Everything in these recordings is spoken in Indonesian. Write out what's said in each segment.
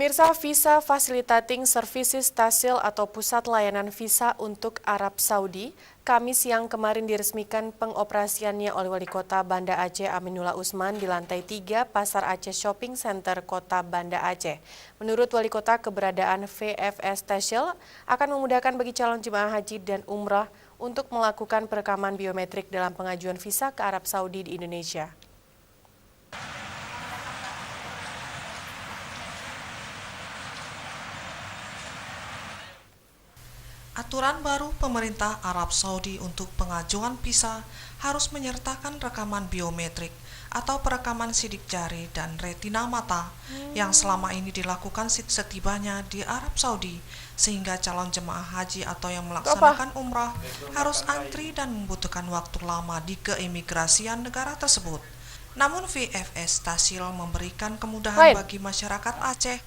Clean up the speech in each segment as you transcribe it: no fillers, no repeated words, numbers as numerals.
Pemirsa, Visa Facilitating Services Tasil atau Pusat Layanan Visa untuk Arab Saudi, Kamis siang kemarin diresmikan pengoperasiannya oleh Wali Kota Banda Aceh Aminullah Usman di lantai 3 Pasar Aceh Shopping Center Kota Banda Aceh. Menurut Wali Kota, keberadaan VFS Tasil akan memudahkan bagi calon jemaah haji dan umrah untuk melakukan perekaman biometrik dalam pengajuan visa ke Arab Saudi di Indonesia. Aturan baru pemerintah Arab Saudi untuk pengajuan visa harus menyertakan rekaman biometrik atau perekaman sidik jari dan retina mata yang selama ini dilakukan setibanya di Arab Saudi, sehingga calon jemaah haji atau yang melaksanakan umrah harus antri dan membutuhkan waktu lama di keimigrasian negara tersebut. Namun VFS Tasil memberikan kemudahan bagi masyarakat Aceh,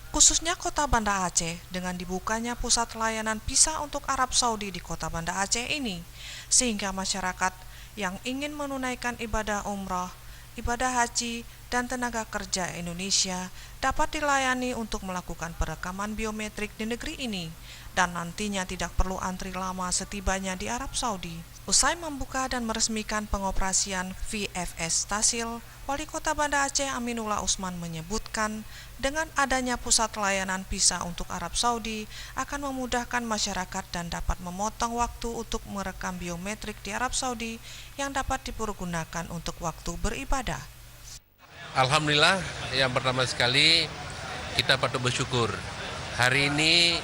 khususnya Kota Banda Aceh, dengan dibukanya pusat layanan visa untuk Arab Saudi di Kota Banda Aceh ini, sehingga masyarakat yang ingin menunaikan ibadah umrah, ibadah haji, dan tenaga kerja Indonesia dapat dilayani untuk melakukan perekaman biometrik di negeri ini, dan nantinya tidak perlu antri lama setibanya di Arab Saudi. Usai membuka dan meresmikan pengoperasian VFS Tasil, Wali Kota Banda Aceh Aminullah Usman menyebutkan dengan adanya pusat layanan visa untuk Arab Saudi akan memudahkan masyarakat dan dapat memotong waktu untuk merekam biometrik di Arab Saudi yang dapat dipergunakan untuk waktu beribadah. Alhamdulillah, yang pertama sekali kita patut bersyukur. Hari ini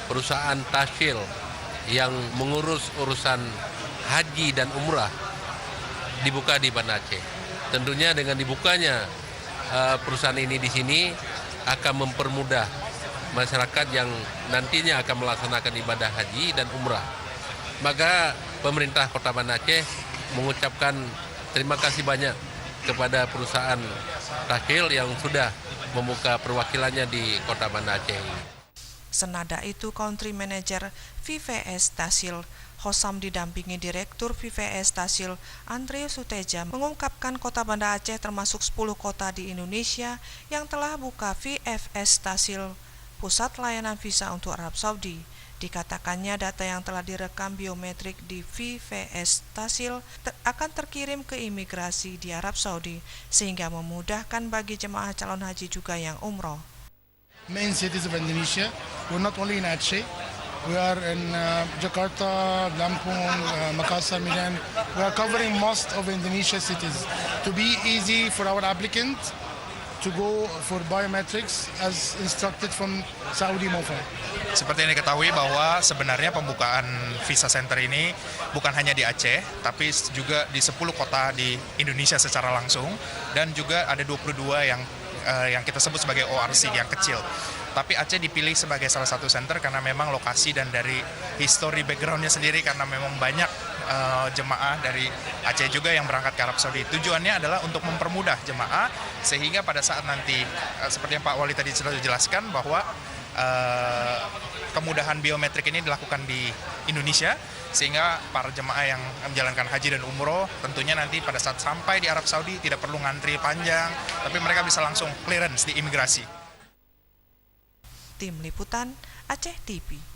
perusahaan Tasil yang mengurus urusan haji dan umrah dibuka di Banda Aceh. Tentunya dengan dibukanya perusahaan ini di sini akan mempermudah masyarakat yang nantinya akan melaksanakan ibadah haji dan umrah. Maka pemerintah Kota Banda Aceh mengucapkan terima kasih banyak kepada perusahaan Tasil yang sudah membuka perwakilannya di Kota Banda Aceh ini. Senada itu, Country Manager VFS Tasil Hosam didampingi Direktur VFS Tasil Andre Suteja mengungkapkan Kota Banda Aceh termasuk 10 kota di Indonesia yang telah buka VFS Tasil, pusat layanan visa untuk Arab Saudi. Dikatakannya data yang telah direkam biometrik di VFS Tasil akan terkirim ke imigrasi di Arab Saudi, sehingga memudahkan bagi jemaah calon haji juga yang umroh. Main cities of Indonesia. We're not only in Aceh. We are in Jakarta, Lampung, Makassar, Medan. We are covering most of Indonesia cities to be easy for our applicant to go for biometrics as instructed from Saudi MOFA. Seperti yang diketahui bahwa sebenarnya pembukaan visa center ini bukan hanya di Aceh, tapi juga di 10 kota di Indonesia secara langsung, dan juga ada 22 yang kita sebut sebagai ORC yang kecil. Tapi Aceh dipilih sebagai salah satu center karena memang lokasi dan dari history background-nya sendiri, karena memang banyak jemaah dari Aceh juga yang berangkat ke Arab Saudi. Tujuannya adalah untuk mempermudah jemaah sehingga pada saat nanti seperti yang Pak Wali tadi sudah jelaskan bahwa kemudahan biometrik ini dilakukan di Indonesia, sehingga para jemaah yang menjalankan haji dan umroh tentunya nanti pada saat sampai di Arab Saudi tidak perlu ngantri panjang, tapi mereka bisa langsung clearance di imigrasi. Tim Liputan Aceh TV.